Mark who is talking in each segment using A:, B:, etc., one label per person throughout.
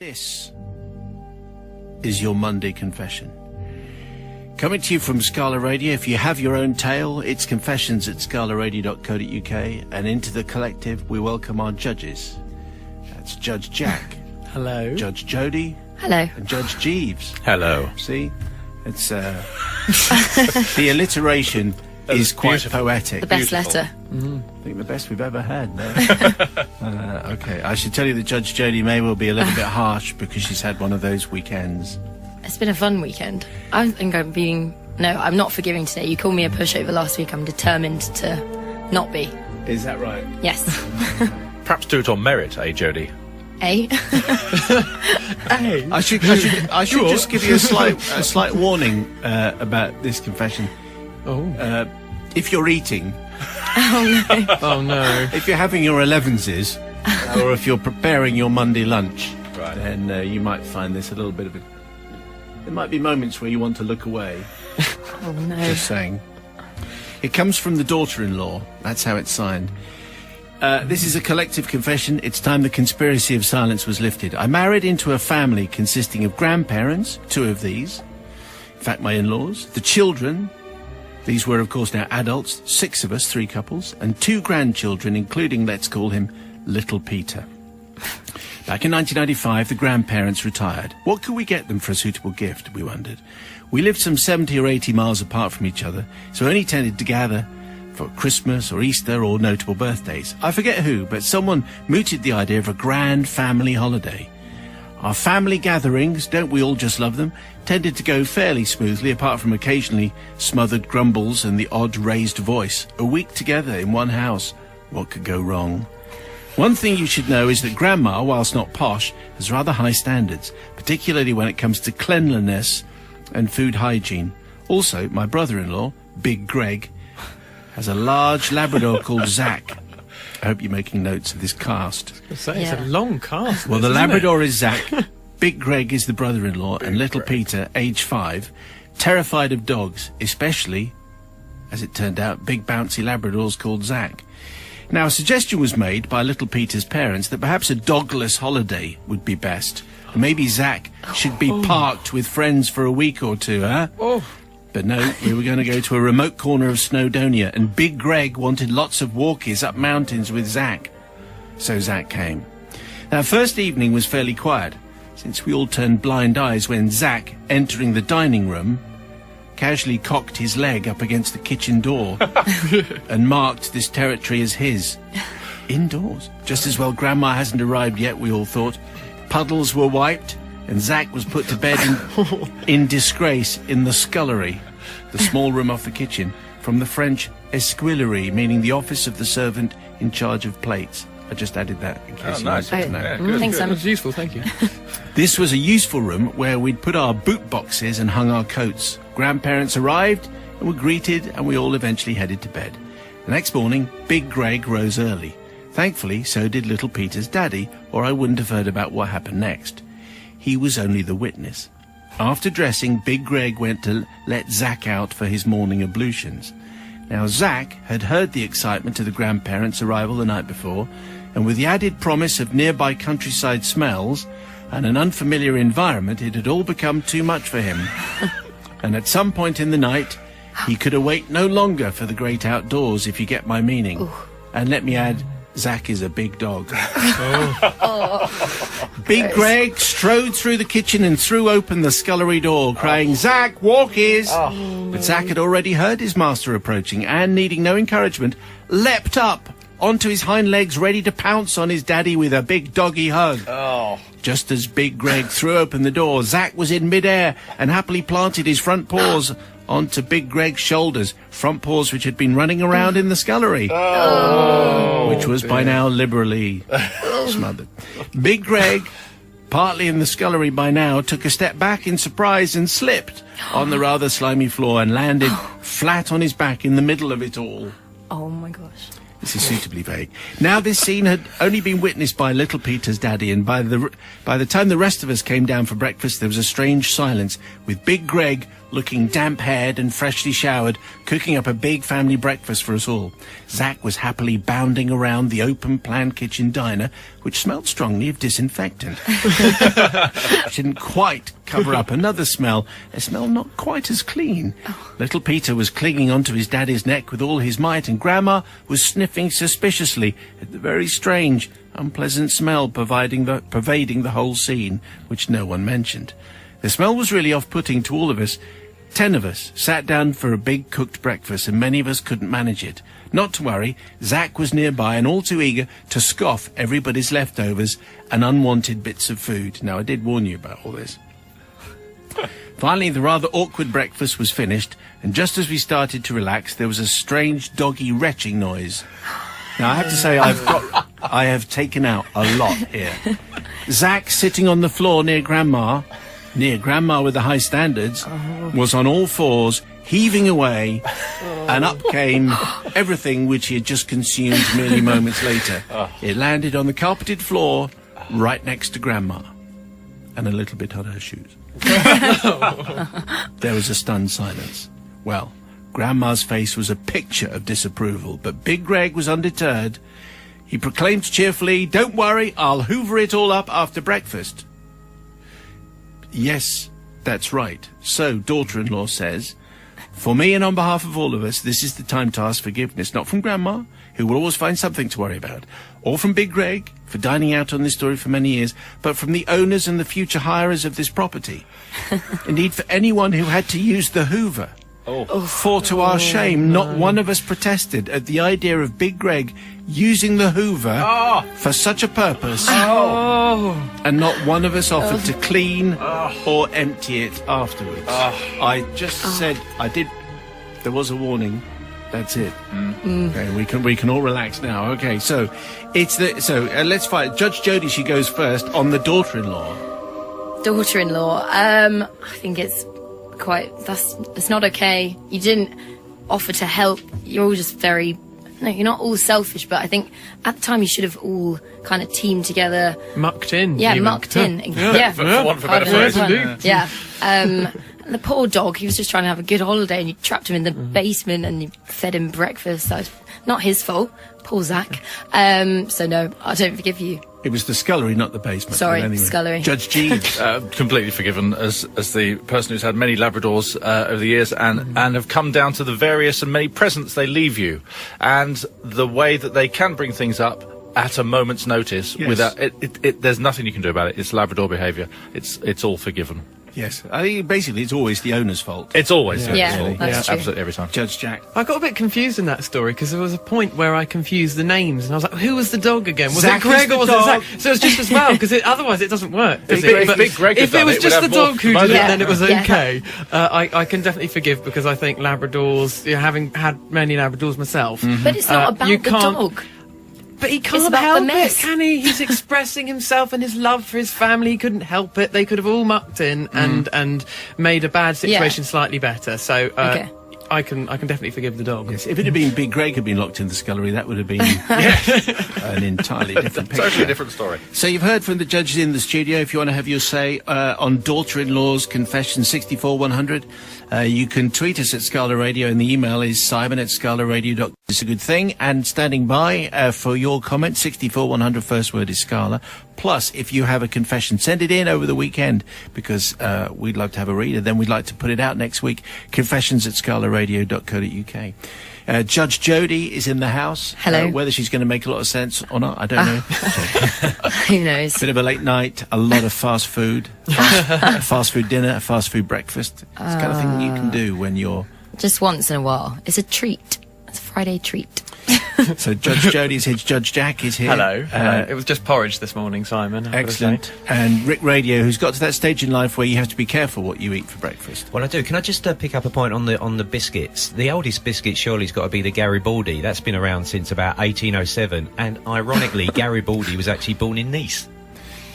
A: This is your Monday confession. Coming to you from Scala Radio. If you have your own tale, it's confessions@scalaradio.co.uk. And into the collective, we welcome our judges. That's Judge Jack.
B: Hello.
A: Judge Jody.
C: Hello.
A: And Judge Jeeves.
D: Hello.
A: See? It's, the alliteration is quite
D: beautiful.
A: poetic.
C: The best
D: Beautiful.
C: letter.
A: I think the best we've ever had. No? Okay, I should tell you that Judge Jody may well be a little bit harsh because she's had one of those weekends.
C: It's been a fun weekend. I think I'm being... No, I'm not forgiving today. You called me a pushover last week. I'm determined to not be.
A: Is that right?
C: Yes.
D: Perhaps do it on merit, eh, Jodie?
C: Eh?
B: Hey.
A: I should just give you a slight warning about this confession.
B: Oh.
A: If you're eating,
B: Oh no.
A: if you're having your 11s, or if you're preparing your Monday lunch,
D: Right.
A: then you might find this a little bit of a... There might be moments where you want to look away.
C: Oh, no.
A: Just saying. It comes from the daughter-in-law. That's how it's signed. This is a collective confession. It's time the conspiracy of silence was lifted. I married into a family consisting of grandparents, 2 of these. In fact, my in-laws. The children, these were, of course, now adults. 6 of us, 3 couples. And 2 grandchildren, including, let's call him, Little Peter. Back in 1995, the grandparents retired. What could we get them for a suitable gift, we wondered. We lived some 70 or 80 miles apart from each other, so only tended to gather for Christmas or Easter or notable birthdays. I forget who, but someone mooted the idea of a grand family holiday. Our family gatherings, don't we all just love them, tended to go fairly smoothly, apart from occasionally smothered grumbles and the odd raised voice. A week together in one house. What could go wrong? One thing you should know is that Grandma, whilst not posh, has rather high standards, particularly when it comes to cleanliness and food hygiene. Also, my brother-in-law, Big Greg, has a large Labrador called Zach. I hope you're making notes of this cast.
B: It's a
C: Yeah.
B: long cast.
A: Well, the
B: isn't
A: Labrador is Zach, Big Greg is the brother-in-law, and Little Peter, age 5, terrified of dogs, especially, as it turned out, big bouncy Labradors called Zach. Now, a suggestion was made by Little Peter's parents that perhaps a dogless holiday would be best. And maybe Zach should be parked with friends for a week or 2, huh?
B: Oh.
A: But no, we were going to go to a remote corner of Snowdonia, and Big Greg wanted lots of walkies up mountains with Zach. So Zach came. Now, first evening was fairly quiet, since we all turned blind eyes when Zach, entering the dining room, casually cocked his leg up against the kitchen door and marked this territory as his. Indoors. Just as well Grandma hasn't arrived yet, we all thought. Puddles were wiped, and Zach was put to bed in disgrace in the scullery, the small room off the kitchen, from the French esquillerie, meaning the office of the servant in charge of plates. I just added that in case you
D: nice.
A: wanted to know.
D: Yeah, good,
C: Thanks,
D: good.
C: Sam.
B: That's useful, thank you.
A: This was a useful room where we'd put our boot boxes and hung our coats. Grandparents arrived and were greeted, and we all eventually headed to bed. The next morning, Big Greg rose early. Thankfully, so did Little Peter's daddy, or I wouldn't have heard about what happened next. He was only the witness. After dressing, Big Greg went to let Zach out for his morning ablutions. Now, Zach had heard the excitement of the grandparents' arrival the night before, and with the added promise of nearby countryside smells and an unfamiliar environment, it had all become too much for him. And at some point in the night, he could await no longer for the great outdoors, if you get my meaning. And let me add, Zach is a big dog. Big Greg strode through the kitchen and threw open the scullery door, crying, "Zach, walkies!" But Zach had already heard his master approaching and, needing no encouragement, leapt up onto his hind legs, ready to pounce on his daddy with a big doggy hug. Just as Big Greg threw open the door, Zach was in midair and happily planted his front paws onto Big Greg's shoulders, front paws which had been running around in the scullery, which was by now liberally smothered. Big Greg, partly in the scullery by now, took a step back in surprise and slipped on the rather slimy floor and landed flat on his back in the middle of it all.
C: Oh, my gosh.
A: This is suitably vague. Now, this scene had only been witnessed by little Peter's daddy, and by the time the rest of us came down for breakfast, there was a strange silence, with Big Greg, looking damp-haired and freshly showered, cooking up a big family breakfast for us all. Zach was happily bounding around the open-plan kitchen diner, which smelled strongly of disinfectant. Which didn't quite cover up another smell, a smell not quite as clean. Little Peter was clinging onto his daddy's neck with all his might, and Grandma was sniffing suspiciously at the very strange, unpleasant smell pervading the whole scene, which no one mentioned. The smell was really off-putting to all of us. 10 of us sat down for a big cooked breakfast, and many of us couldn't manage it. Not to worry, Zach was nearby and all too eager to scoff everybody's leftovers and unwanted bits of food. Now, I did warn you about all this. Finally, the rather awkward breakfast was finished, and just as we started to relax, there was a strange doggy retching noise. Now, I have to say, I have taken out a lot here. Zach, sitting on the floor near Grandma with the high standards, was on all fours, heaving away, and up came everything which he had just consumed merely moments later. It landed on the carpeted floor right next to Grandma, and a little bit on her shoes. There was a stunned silence. Well, Grandma's face was a picture of disapproval, but Big Greg was undeterred. He proclaimed cheerfully, "Don't worry, I'll hoover it all up after breakfast." Yes, that's right. So, daughter-in-law says, "For me and on behalf of all of us, this is the time to ask forgiveness, not from Grandma, who will always find something to worry about, or from Big Greg, for dining out on this story for many years, but from the owners and the future hirers of this property. Indeed, for anyone who had to use the hoover. For to our shame, not one of us protested at the idea of Big Greg using the hoover for such a purpose, and not one of us offered to clean or empty it afterwards. I just said I did. There was a warning. That's it. Okay, we can all relax now. Okay, so let's fight. Judge Jody, she goes first on the daughter-in-law.
C: Daughter-in-law. I think it's it's not okay. You didn't offer to help. You're all just you're not all selfish, but I think at the time you should have all kind of teamed together.
B: Mucked in.
C: Yeah,
B: even.
C: mucked in.
B: Yeah.
D: For want of a better phrase.
C: Yeah. And the poor dog, he was just trying to have a good holiday, and you trapped him in the basement and you fed him breakfast. So it's not his fault. Poor Zach. So no, I don't forgive you.
A: It was the scullery, not the basement.
C: Sorry,
A: but anyway.
C: scullery.
A: Judge Jeeves.
D: Completely forgiven as the person who's had many Labradors over the years and have come down to the various and many presents they leave you, and the way that they can bring things up at a moment's notice without there's nothing you can do about it. It's Labrador behaviour. It's all forgiven.
A: Yes, I think basically it's always the owner's fault.
D: It's always the
C: Yeah,
D: owner's fault.
C: that's true.
D: Absolutely every time.
A: Judge Jack.
B: I got a bit confused in that story because there was a point where I confused the names and I was like, who was the dog again? Was
A: Zach
B: it Greg
A: is the
B: or was
A: dog.
B: it Zach? So it's just as well, because otherwise it doesn't work. Does
D: If
B: it? But
D: Big Greg had
B: if it
D: done
B: was
D: it,
B: just
D: we'd
B: the
D: have
B: dog
D: more
B: who did
D: money.
B: it, then it was
C: Yeah.
B: okay. I can definitely forgive, because I think Labradors, having had many Labradors myself.
C: But it's not about
B: you
C: the
B: can't-
C: dog.
B: But he can't
C: about the
B: help it,
C: mess.
B: can he? He's expressing himself and his love for his family. He couldn't help it. They could have all mucked in and made a bad situation slightly better. So
C: Okay.
B: I can definitely forgive the dog.
A: Yes, if it had been Big Greg had been locked in the scullery, that would have been an entirely different picture.
D: Totally different story.
A: So you've heard from the judges in the studio. If you want to have your say on daughter-in-law's confession 64100, you can tweet us at Scala Radio, and the email is simon@scalaradio.com. It's a good thing. And standing by for your comment, 64100, first word is Scala. Plus, if you have a confession, send it in over the weekend, because we'd love to have a reader. Then we'd like to put it out next week. Confessions@scalaradio.co.uk. Judge Jody is in the house.
C: Hello.
A: Whether she's going to make a lot of sense or not, I don't know.
C: Who knows?
A: Bit of a late night, a lot of fast food, fast food dinner, fast food breakfast. It's the kind of thing you can do when you're...
C: Just once in a while. It's a treat. It's a Friday treat.
A: So Judge Jody's here, Judge Jack is here.
B: Hello. It was just porridge this morning, Simon. I've got to say.
A: Excellent. And Rick Radio, who's got to that stage in life where you have to be careful what you eat for breakfast.
E: Well, I do. Can I just pick up a point on the biscuits? The oldest biscuit surely's got to be the Garibaldi. That's been around since about 1807. And ironically, Garibaldi was actually born in Nice.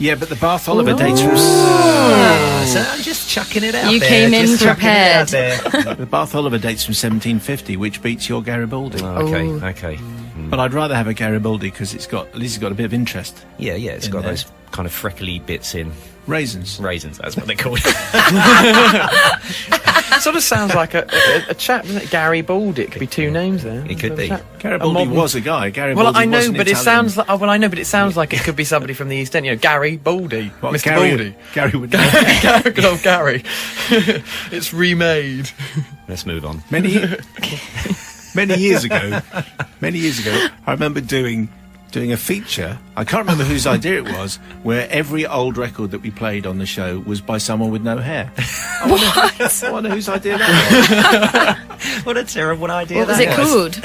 A: Yeah, but the Bath Oliver dates from...
E: So I'm just chucking it out
C: You
E: there.
C: came in
E: just chucking it out
C: prepared.
E: there.
A: The Bath Oliver dates from 1750, which beats your Garibaldi.
E: Okay,
C: Ooh.
E: okay.
A: But I'd rather have a Garibaldi because at least it's got a bit of interest.
E: Yeah, it's
A: in
E: got
A: there.
E: those kind of freckly bits in.
A: Raisins.
E: That's what they're called.
B: It sort of sounds like a chap, doesn't it? Gary Baldy. It could be two names there.
E: It could be.
A: Garibaldi was a guy. Garibaldi
B: Well, I know,
A: was an
B: but it
A: Italian.
B: sounds like. Well, I know, but it sounds like it could be somebody from the East End. You know, Gary Baldy,
A: What,
B: Mr.
A: Gary,
B: Baldy.
A: Gary would know.
B: Good old Gary. It's remade.
E: Let's move on.
A: many years ago, I remember doing a feature. I can't remember whose idea it was, where every old record that we played on the show was by someone with no hair. I wonder whose idea that was.
E: What a terrible idea
C: What was it called?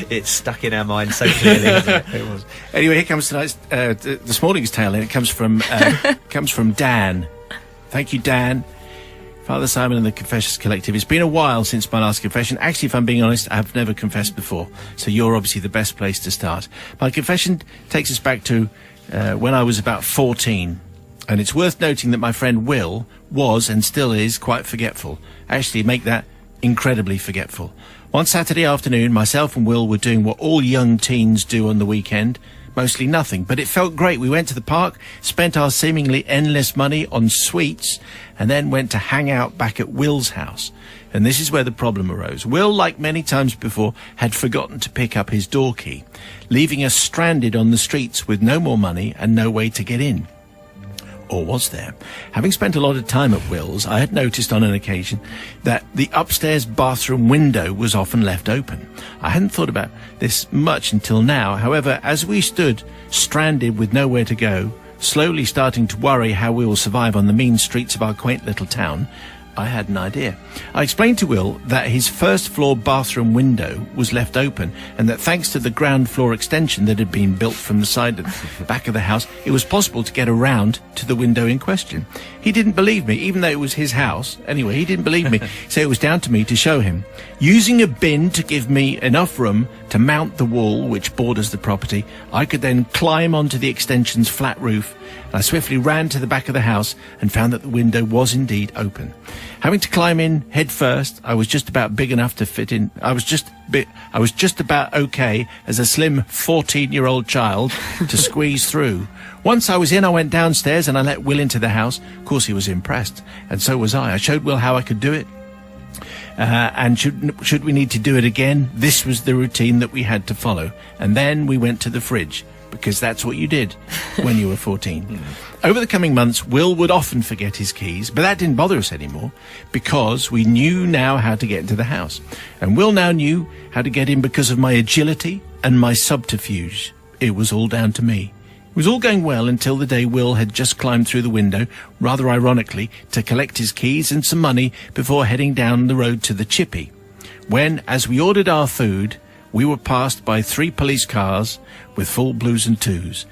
E: It's stuck in our minds so clearly. Isn't it?
A: It was. Anyway, here comes tonight's, this morning's tale, and it comes from Dan. Thank you, Dan. Father Simon and the Confessions Collective. It's been a while since my last confession. Actually, if I'm being honest, I've never confessed before. So you're obviously the best place to start. My confession takes us back to when I was about 14. And it's worth noting that my friend Will was and still is quite forgetful. Actually, make that incredibly forgetful. One Saturday afternoon, myself and Will were doing what all young teens do on the weekend. Mostly nothing, but it felt great. We went to the park, spent our seemingly endless money on sweets, and then went to hang out back at Will's house. And this is where the problem arose. Will, like many times before, had forgotten to pick up his door key, leaving us stranded on the streets with no more money and no way to get in. Or was there? Having spent a lot of time at Will's, I had noticed on an occasion that the upstairs bathroom window was often left open. I hadn't thought about this much until now. However, as we stood stranded with nowhere to go, slowly starting to worry how we will survive on the mean streets of our quaint little town, I had an idea. I explained to Will that his first floor bathroom window was left open, and that thanks to the ground floor extension that had been built from the side and back of the house, it was possible to get around to the window in question. He didn't believe me, even though it was his house. Anyway, he didn't believe me, so it was down to me to show him. Using a bin to give me enough room to mount the wall which borders the property, I could then climb onto the extension's flat roof. I swiftly ran to the back of the house and found that the window was indeed open. Having to climb in head first, I was just about big enough to fit in. I was just about okay as a slim 14-year-old child to squeeze through. Once I was in, I went downstairs and I let Will into the house. Of course, he was impressed, and so was I. I showed Will how I could do it. And should we need to do it again, this was the routine that we had to follow. And then we went to the fridge, because that's what you did when you were 14. Over the coming months, Will would often forget his keys, but that didn't bother us anymore, because we knew now how to get into the house. And Will now knew how to get in because of my agility and my subterfuge. It was all down to me. It was all going well until the day Will had just climbed through the window, rather ironically, to collect his keys and some money before heading down the road to the Chippy. When, as we ordered our food, we were passed by 3 police cars with full blues and twos.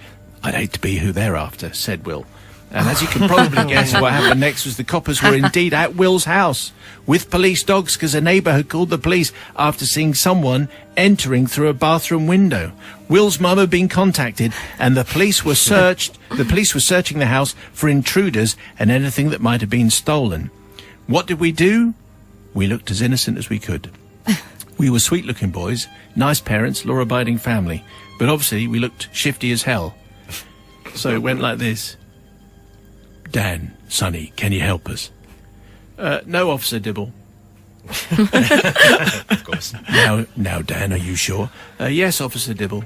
A: I'd hate to be who they're after, said Will. And as you can probably guess, what happened next was the coppers were indeed at Will's house with police dogs, because a neighbour had called the police after seeing someone entering through a bathroom window. Will's mum had been contacted, and the police were searching the house for intruders and anything that might have been stolen. What did we do? We looked as innocent as we could. We were sweet-looking boys, nice parents, law-abiding family, but obviously we looked shifty as hell. So it went like this. Dan, Sonny, can you help us? No, Officer Dibble.
E: Of course.
A: Now, Dan, are you sure? Yes, Officer Dibble.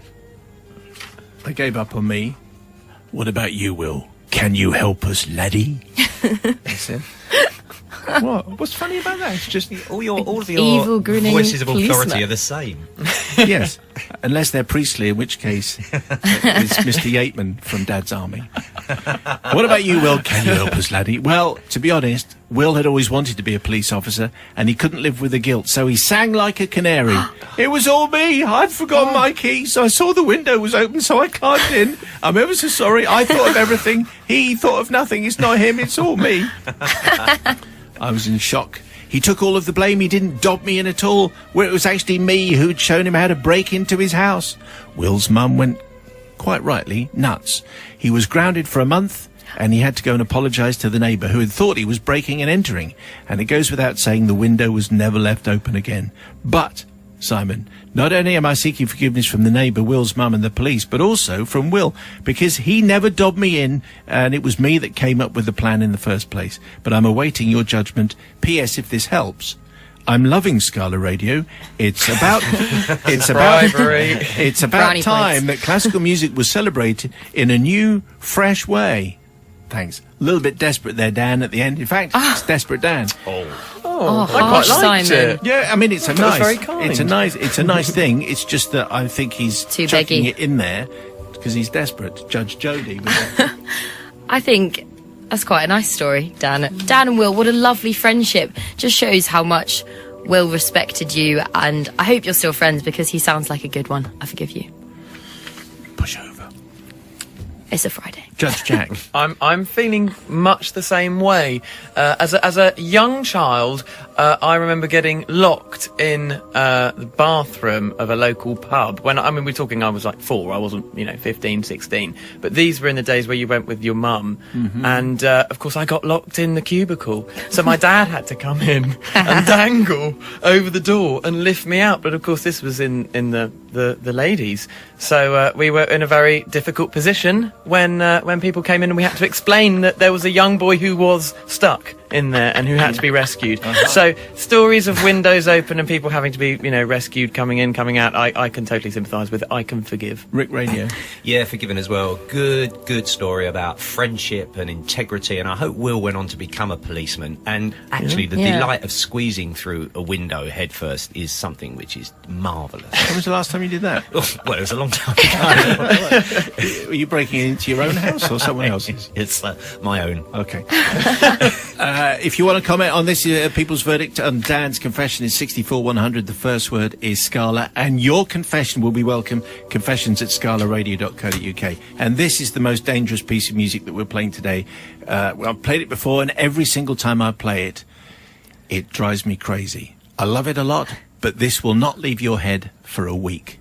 A: They gave up on me. What about you, Will? Can you help us, laddie? They said. What? What's funny about that? It's just
E: all of your
C: Evil, grinning
E: voices of authority
C: policeman.
E: are the same.
A: yes, unless they're priestly, in which case it's Mr. Yateman from Dad's Army. What about you, Will? Can you help us, laddie? Well, to be honest, Will had always wanted to be a police officer, and he couldn't live with the guilt, so he sang like a canary. It was all me. I'd forgotten my keys. I saw the window was open, so I climbed in. I'm ever so sorry. I thought of everything. He thought of nothing. It's not him. It's all me. I was in shock. He took all of the blame. He didn't dob me in at all, where it was actually me who'd shown him how to break into his house. Will's mum went, quite rightly, nuts. He was grounded for a month, and he had to go and apologise to the neighbour who had thought he was breaking and entering. And it goes without saying the window was never left open again. But Simon. Not only am I seeking forgiveness from the neighbour, Will's mum and the police, but also from Will, because he never dobbed me in, and it was me that came up with the plan in the first place. But I'm awaiting your judgment. P.S. If this helps, I'm loving Scala Radio. It's about it's about
C: Brownie
A: time
C: points.
A: that classical music was celebrated in a new, fresh way. Thanks. A little bit desperate there, Dan, at the end. In fact, it's Desperate Dan.
B: I quite
C: harsh,
B: liked
C: Simon.
B: it.
A: Yeah, I mean, it's a
B: That was
A: nice,
B: very kind.
A: it's a nice thing. It's just that I think he's
C: Too
A: chucking
C: beggy.
A: it in there because he's desperate. Judge Jody.
C: I think that's quite a nice story, Dan. Dan and Will, what a lovely friendship. Just shows how much Will respected you, and I hope you're still friends because he sounds like a good one. I forgive you.
A: Push over.
C: It's a Friday.
A: Judge Jack.
B: I'm feeling much the same way. As a young child, I remember getting locked in the bathroom of a local pub. We're talking, I was like 4. I wasn't, 15, 16. But these were in the days where you went with your mum, and of course I got locked in the cubicle. So my dad had to come in and dangle over the door and lift me out. But of course this was in the ladies. So we were in a very difficult position when people came in and we had to explain that there was a young boy who was stuck in there and who had to be rescued. So stories of windows open and people having to be, rescued, coming in, coming out, I can totally sympathise with it. I can forgive.
A: Rick Radio.
E: Yeah, forgiven as well. Good story about friendship and integrity, and I hope Will went on to become a policeman. And actually, the
C: Yeah.
E: delight of squeezing through a window headfirst is something which is marvellous.
A: When was the last time you did that?
E: Well, it was a long time ago.
A: Were you breaking into your own house or someone else's?
E: It's my own.
A: Okay. If you want to comment on this, people's verdict on Dan's confession is 64-100. The first word is Scala, and your confession will be welcome. confessions@scalaradio.co.uk. And this is the most dangerous piece of music that we're playing today. Well, I've played it before, and every single time I play it, it drives me crazy. I love it a lot, but this will not leave your head for a week.